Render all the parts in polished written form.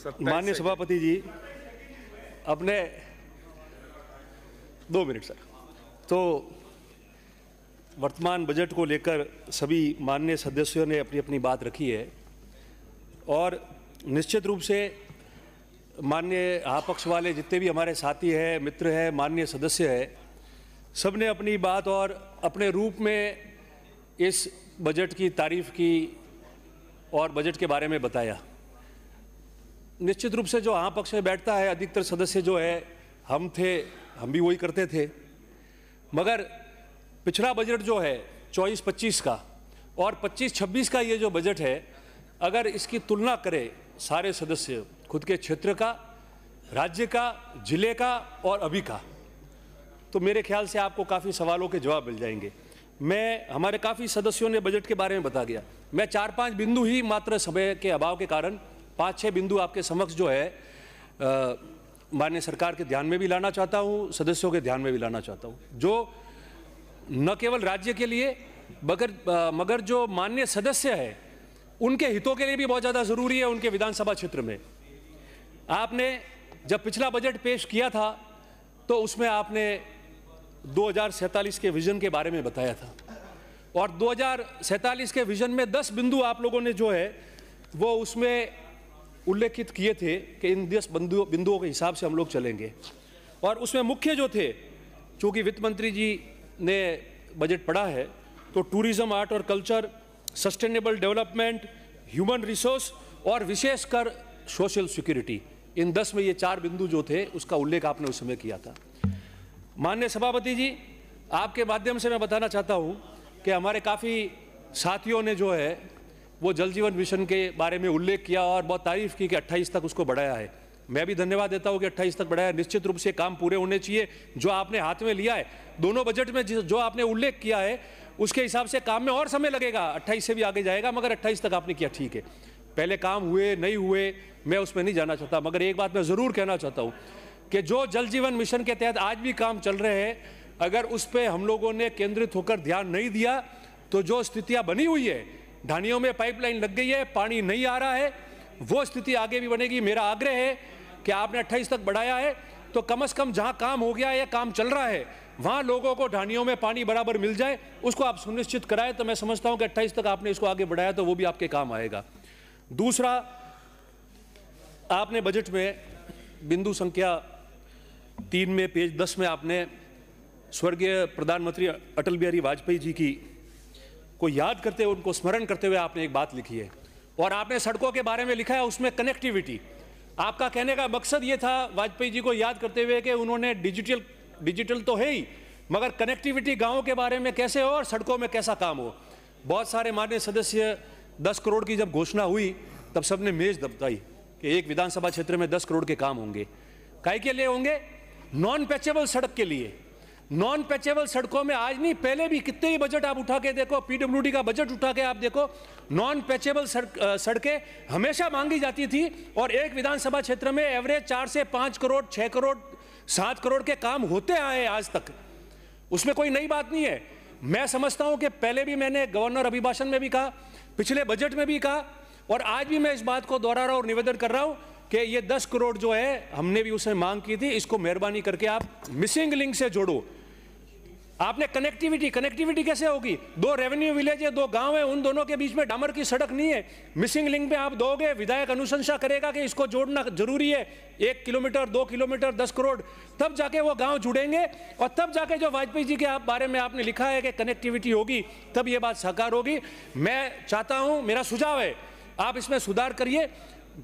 माननीय सभापति जी, अपने 2 मिनट सर। तो वर्तमान बजट को लेकर सभी माननीय सदस्यों ने अपनी अपनी बात रखी है और निश्चित रूप से माननीय आपक्ष वाले जितने भी हमारे साथी हैं, मित्र हैं, माननीय सदस्य हैं, सब ने अपनी बात और अपने रूप में इस बजट की तारीफ की और बजट के बारे में बताया। निश्चित रूप से जो हाँ पक्ष में बैठता है, अधिकतर सदस्य जो है हम भी वही करते थे, मगर पिछला बजट जो है 24-25 का और 25-26 का ये जो बजट है, अगर इसकी तुलना करें सारे सदस्य, खुद के क्षेत्र का, राज्य का, जिले का और अभी का, तो मेरे ख्याल से आपको काफ़ी सवालों के जवाब मिल जाएंगे। हमारे काफ़ी सदस्यों ने बजट के बारे में बता दिया। मैं 4-5 बिंदु ही मात्र समय के अभाव के कारण 5-6 बिंदु आपके समक्ष जो है माननीय सरकार के ध्यान में भी लाना चाहता हूँ, सदस्यों के ध्यान में भी लाना चाहता हूँ, जो न केवल राज्य के लिए मगर जो माननीय सदस्य है उनके हितों के लिए भी बहुत ज़्यादा ज़रूरी है। उनके विधानसभा क्षेत्र में आपने जब पिछला बजट पेश किया था तो उसमें आपने 2047 के विजन के बारे में बताया था और 2047 के विजन में 10 बिंदु आप लोगों ने जो है वो उसमें उल्लेखित किए थे कि इन 10 बिंदुओं के हिसाब से हम लोग चलेंगे। और उसमें मुख्य जो थे, चूँकि वित्त मंत्री जी ने बजट पढ़ा है, तो टूरिज्म, आर्ट और culture, sustainable development, human resource और विशेषकर सोशल सिक्योरिटी, इन 10 में ये 4 बिंदु जो थे उसका उल्लेख आपने उस समय किया था। माननीय सभापति जी, आपके माध्यम से मैं बताना चाहता हूँ कि हमारे काफ़ी साथियों ने जो है वो जल जीवन मिशन के बारे में उल्लेख किया और बहुत तारीफ़ की कि 28 तक उसको बढ़ाया है। मैं भी धन्यवाद देता हूँ कि 28 तक बढ़ाया है। निश्चित रूप से काम पूरे होने चाहिए। जो आपने हाथ में लिया है, दोनों बजट में जो आपने उल्लेख किया है उसके हिसाब से काम में और समय लगेगा, 28 से भी आगे जाएगा, मगर 28 तक आपने किया, ठीक है। पहले काम हुए नहीं हुए मैं उसमें नहीं जाना चाहता, मगर एक बात मैं ज़रूर कहना चाहता हूँ कि जो जल जीवन मिशन के तहत आज भी काम चल रहे हैं, अगर उस पर हम लोगों ने केंद्रित होकर ध्यान नहीं दिया तो जो स्थितियाँ बनी हुई है, ढानियों में पाइपलाइन लग गई है, पानी नहीं आ रहा है, वो स्थिति आगे भी बनेगी। मेरा आग्रह है कि आपने 28 तक बढ़ाया है तो कम से कम जहाँ काम हो गया है या काम चल रहा है वहाँ लोगों को ढानियों में पानी बराबर मिल जाए, उसको आप सुनिश्चित कराएं। तो मैं समझता हूँ कि 28 तक आपने इसको आगे बढ़ाया तो वो भी आपके काम आएगा। दूसरा, आपने बजट में बिंदु संख्या 3 में पेज 10 में आपने स्वर्गीय प्रधानमंत्री अटल बिहारी वाजपेयी जी की को याद करते हुए, उनको स्मरण करते हुए आपने एक बात लिखी है और आपने सड़कों के बारे में लिखा है, उसमें कनेक्टिविटी। आपका कहने का मकसद ये था वाजपेयी जी को याद करते हुए कि उन्होंने डिजिटल तो है ही, मगर कनेक्टिविटी गाँव के बारे में कैसे हो और सड़कों में कैसा काम हो। बहुत सारे माननीय सदस्य 10 करोड़ की जब घोषणा हुई तब सबने मेज दबताई कि एक विधानसभा क्षेत्र में 10 करोड़ के काम होंगे। काहे के लिए होंगे? नॉन पैचेबल सड़क के लिए। नॉन पैचेबल सड़कों में आज नहीं, पहले भी कितने ही बजट आप उठा के देखो, पीडब्ल्यूडी का बजट उठा के आप देखो, नॉन पैचेबल सड़कें हमेशा मांगी जाती थी और एक विधानसभा क्षेत्र में एवरेज 4 से 5 करोड़, 6 करोड़, 7 करोड़ के काम होते आए आज तक। उसमें कोई नई बात नहीं है। मैं समझता हूं कि पहले भी मैंने गवर्नर अभिभाषण में भी कहा, पिछले बजट में भी कहा और आज भी मैं इस बात को दोहरा रहा हूं और निवेदन कर रहा हूं कि ये 10 करोड़ जो है हमने भी उसमें मांग की थी, इसको मेहरबानी करके आप मिसिंग लिंक से जोड़ो। आपने कनेक्टिविटी कैसे होगी? 2 रेवेन्यू विलेज है, 2 गांव है, उन दोनों के बीच में डामर की सड़क नहीं है। मिसिंग लिंक पे आप दोगे, विधायक अनुशंसा करेगा कि इसको जोड़ना जरूरी है, 1 किलोमीटर, 2 किलोमीटर, 10 करोड़, तब जाके वो गांव जुड़ेंगे और तब जाके जो वाजपेयी जी के बारे में आपने लिखा है कि कनेक्टिविटी होगी, तब ये बात साकार होगी। मैं चाहता हूं, मेरा सुझाव है, आप इसमें सुधार करिए।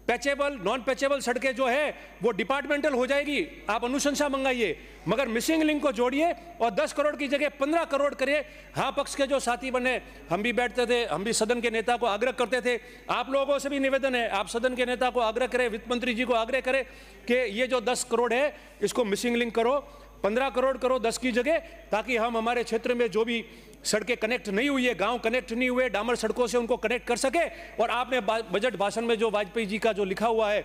पैचेबल, नॉन पैचेबल सड़कें जो है वो डिपार्टमेंटल हो जाएगी, आप अनुशंसा मंगाइए, मगर मिसिंग लिंक को जोड़िए और 10 करोड़ की जगह 15 करोड़ करिए। हाँ पक्ष के जो साथी बने, हम भी बैठते थे, हम भी सदन के नेता को आग्रह करते थे, आप लोगों से भी निवेदन है, आप सदन के नेता को आग्रह करें, वित्त मंत्री जी को आग्रह करें कि ये जो 10 करोड़ है इसको मिसिंग लिंक करो, 15 करोड़ करो 10 की जगह, ताकि हम हमारे क्षेत्र में जो भी सड़कें कनेक्ट नहीं हुई है, गांव कनेक्ट नहीं हुए, डामर सड़कों से उनको कनेक्ट कर सके। और आपने बजट भाषण में जो वाजपेयी जी का जो लिखा हुआ है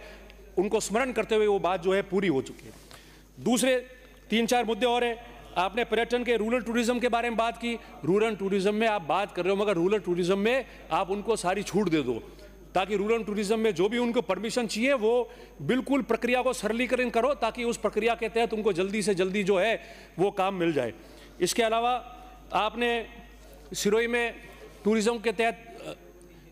उनको स्मरण करते हुए वो बात जो है पूरी हो चुकी है। दूसरे 3-4 मुद्दे और है। आपने पर्यटन के, रूरल टूरिज्म के बारे में बात की। रूरल टूरिज्म में आप बात कर रहे हो, मगर रूरल टूरिज्म में आप उनको सारी छूट दे दो। ताकि रूरल टूरिज्म में जो भी उनको परमिशन चाहिए वो बिल्कुल प्रक्रिया को सरलीकरण करो, ताकि उस प्रक्रिया के तहत उनको जल्दी से जल्दी जो है वो काम मिल जाए। इसके अलावा आपने सिरोही में टूरिज्म के तहत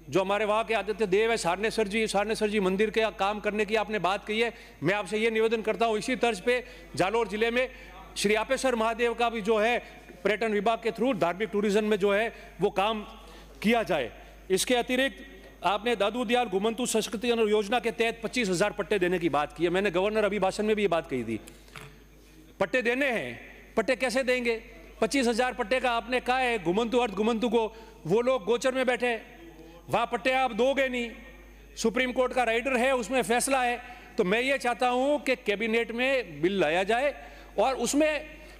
जो हमारे वहाँ के आदित्य देव है सारनेश्वर जी मंदिर के काम करने की आपने बात कही है। मैं आपसे ये निवेदन करता हूँ इसी तर्ज पे जालोर जिले में श्री आपेश्वर महादेव का भी जो है पर्यटन विभाग के थ्रू धार्मिक टूरिज्म में जो है वो काम किया जाए। इसके अतिरिक्त आपने दादू दयाल घुमंतु संस्कृति योजना के तहत 25,000 पट्टे देने की बात की है। मैंने गवर्नर अभिभाषण में भी ये बात कही थी, पट्टे देने हैं। पट्टे कैसे देंगे? 25,000 पट्टे का आपने कहा है घुमंतु अर्ध घुमंतु को, वो लोग गोचर में बैठे, वहाँ पट्टे आप दोगे नहीं। सुप्रीम कोर्ट का राइडर है, उसमें फैसला है। तो मैं ये चाहता हूँ कि कैबिनेट में बिल लाया जाए और उसमें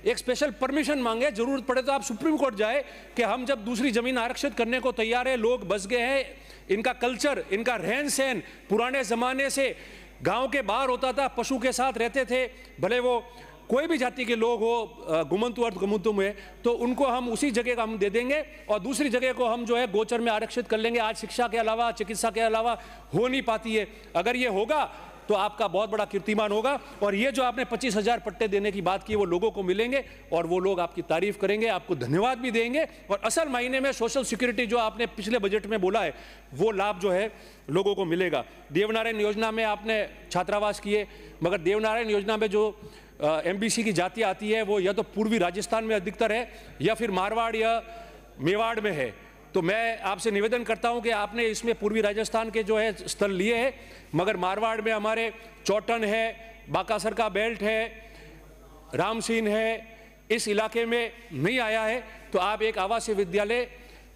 एक स्पेशल परमिशन मांगे, जरूरत पड़े तो आप सुप्रीम कोर्ट जाए कि हम जब दूसरी जमीन आरक्षित करने को तैयार है, लोग बस गए हैं, इनका कल्चर, इनका रहन सहन पुराने ज़माने से गांव के बाहर होता था, पशु के साथ रहते थे, भले वो कोई भी जाति के लोग हो घुमंतु अर्ध घुमंतु में, तो उनको हम उसी जगह का हम दे देंगे और दूसरी जगह को हम जो है गोचर में आरक्षित कर लेंगे। आज शिक्षा के अलावा, चिकित्सा के अलावा हो नहीं पाती है। अगर ये होगा तो आपका बहुत बड़ा कीर्तिमान होगा। और ये जो आपने 25,000 पट्टे देने की बात की वो लोगों को मिलेंगे और वो लोग आपकी तारीफ करेंगे, आपको धन्यवाद भी देंगे और असल मायने में सोशल सिक्योरिटी जो आपने पिछले बजट में बोला है वो लाभ जो है लोगों को मिलेगा। देवनारायण योजना में आपने छात्रावास किए, मगर देवनारायण योजना में जो MBC की जाति आती है वो या तो पूर्वी राजस्थान में अधिकतर है या फिर मारवाड़ या मेवाड़ में है। तो मैं आपसे निवेदन करता हूं कि आपने इसमें पूर्वी राजस्थान के जो है स्थल लिए हैं, मगर मारवाड़ में हमारे चौटन है, बाकासर का बेल्ट है, रामसीन है, इस इलाके में नहीं आया है। तो आप एक आवासीय विद्यालय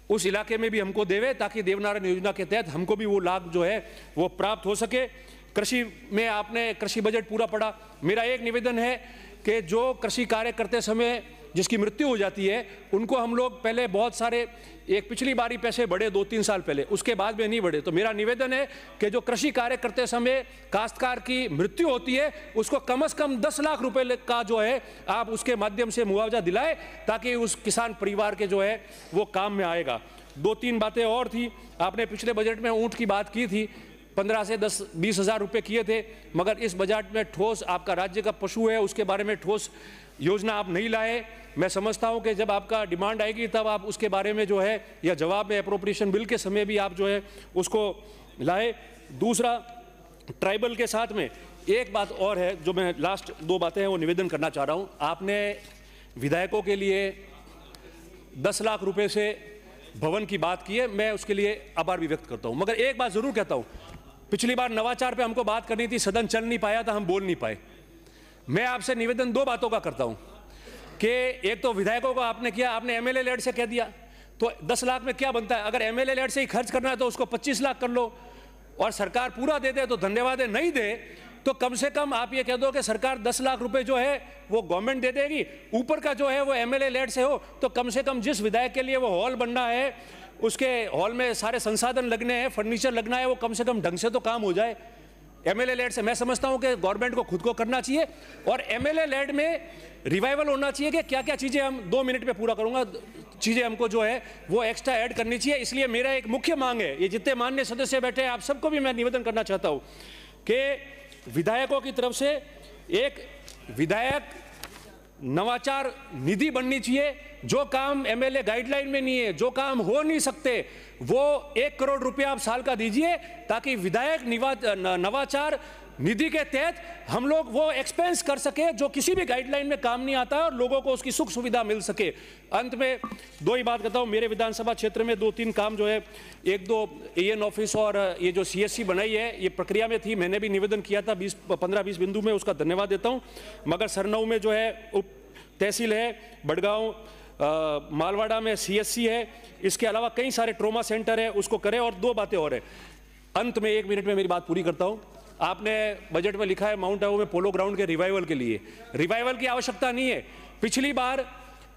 उस इलाके में भी हमको देवे, ताकि देवनारायण योजना के तहत हमको भी वो लाभ जो है वो प्राप्त हो सके। कृषि में आपने कृषि बजट पूरा पढ़ा। मेरा एक निवेदन है कि जो कृषि कार्य करते समय जिसकी मृत्यु हो जाती है उनको हम लोग पहले बहुत सारे, एक पिछली बारी पैसे बढ़े 2-3 साल पहले, उसके बाद में नहीं बढ़े। तो मेरा निवेदन है कि जो कृषि कार्य करते समय काश्तकार की मृत्यु होती है उसको कम से कम 10 लाख रुपए का जो है आप उसके माध्यम से मुआवजा दिलाए, ताकि उस किसान परिवार के जो है वो काम में आएगा। 2-3 बातें और थी। आपने पिछले बजट में ऊँट की बात की थी, 15 से 10-20 हज़ार रुपये किए थे, मगर इस बजट में ठोस आपका राज्य का पशु है उसके बारे में ठोस योजना आप नहीं लाए। मैं समझता हूं कि जब आपका डिमांड आएगी तब आप उसके बारे में जो है या जवाब में एप्रोप्रिएशन बिल के समय भी आप जो है उसको लाए। दूसरा, ट्राइबल के साथ में एक बात और है जो मैं लास्ट 2 बातें हैं वो निवेदन करना चाह रहा हूं। आपने विधायकों के लिए 10 लाख रुपए से भवन की बात की है, मैं उसके लिए आभार भी व्यक्त करता हूं, मगर एक बात जरूर कहता हूं, पिछली बार नवाचार पे हमको बात करनी थी, सदन चल नहीं पाया था, हम बोल नहीं पाए। मैं आपसे निवेदन 2 बातों का करता हूं कि एक तो विधायकों को आपने किया, आपने MLA लेड से कह दिया, तो 10 लाख में क्या बनता है? अगर MLA लेड से ही खर्च करना है तो उसको 25 लाख कर लो, और सरकार पूरा दे दे तो धन्यवाद है, नहीं दे तो कम से कम आप ये कह दो कि सरकार 10 लाख रुपए जो है वो गवर्नमेंट दे देगी, ऊपर का जो है वो MLA लेड से हो, तो कम से कम जिस विधायक के लिए वो हॉल बनना है, उसके हॉल में सारे संसाधन लगने हैं, फर्नीचर लगना है, वो कम से कम ढंग से तो काम हो जाए। MLA लेड से मैं समझता हूं कि गवर्नमेंट को खुद को करना चाहिए, और MLA लेड में रिवाइवल होना चाहिए कि क्या क्या चीज़ें, हम 2 मिनट में पूरा करूंगा, चीज़ें हमको जो है वो एक्स्ट्रा ऐड करनी चाहिए। इसलिए मेरा एक मुख्य मांग है, ये जितने माननीय सदस्य बैठे हैं आप सबको भी मैं निवेदन करना चाहता हूं कि विधायकों की तरफ से एक विधायक नवाचार निधि बननी चाहिए। जो काम MLA गाइडलाइन में नहीं है, जो काम हो नहीं सकते, वो 1 करोड़ रुपया आप साल का दीजिए, ताकि विधायक नवाचार निधि के तहत हम लोग वो एक्सपेंस कर सके जो किसी भी गाइडलाइन में काम नहीं आता है, और लोगों को उसकी सुख सुविधा मिल सके। अंत में 2 ही बात कहता हूँ, मेरे विधानसभा क्षेत्र में 2-3 काम जो है, 1-2 AN ऑफिस और ये जो CSC बनाई है ये प्रक्रिया में थी, मैंने भी निवेदन किया था 15-20 बिंदु में, उसका धन्यवाद देता हूँ। मगर सरनऊ में जो है उप तहसील है, बड़गांव मालवाड़ा में CSC है, इसके अलावा कई सारे ट्रोमा सेंटर है, उसको करें। और 2 बातें और है, अंत में 1 मिनट में मेरी बात पूरी करता हूँ। आपने बजट में लिखा है माउंट आबू में पोलो ग्राउंड के रिवाइवल के लिए, रिवाइवल की आवश्यकता नहीं है। पिछली बार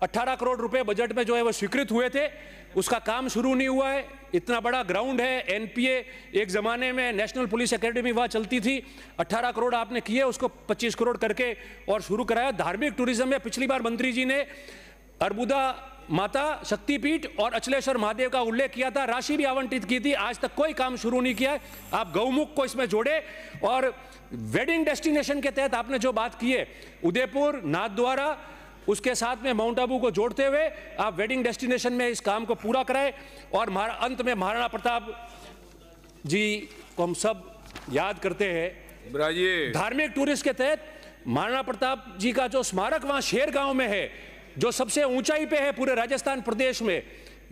18 करोड़ रुपए बजट में जो है वो स्वीकृत हुए थे, उसका काम शुरू नहीं हुआ है। इतना बड़ा ग्राउंड है, NPA एक जमाने में नेशनल पुलिस एकेडमी वहाँ चलती थी, 18 करोड़ आपने किए, उसको 25 करोड़ करके और शुरू कराया। धार्मिक टूरिज्म में पिछली बार मंत्री जी ने अरबुदा माता शक्तिपीठ और अचलेश्वर महादेव का उल्लेख किया था, राशि भी आवंटित की थी, आज तक कोई काम शुरू नहीं किया है। आप गौमुख को इसमें जोड़े और वेडिंग डेस्टिनेशन के तहत आपने जो बात की है, उदयपुर, नाथद्वारा, उसके साथ में माउंट आबू को जोड़ते हुए आप वेडिंग डेस्टिनेशन में इस काम को पूरा कराएं। और अंत में महाराणा प्रताप जी को हम सब याद करते हैं। धार्मिक टूरिस्ट के तहत महाराणा प्रताप जी का जो स्मारक वहां शेर गांव में है, जो सबसे ऊंचाई पे है पूरे राजस्थान प्रदेश में,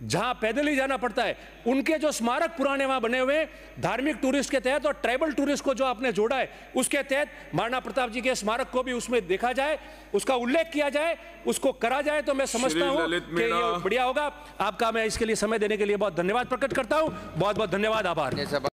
जहां पैदल ही जाना पड़ता है, उनके जो स्मारक पुराने वहां बने हुए धार्मिक टूरिस्ट के तहत और ट्राइबल टूरिस्ट को जो आपने जोड़ा है, उसके तहत महाराणा प्रताप जी के स्मारक को भी उसमें देखा जाए, उसका उल्लेख किया जाए, उसको करा जाए, तो मैं समझता हूं कि ये बढ़िया होगा। आपका मैं इसके लिए समय देने के लिए बहुत धन्यवाद प्रकट करता हूं। बहुत बहुत धन्यवाद, आभार।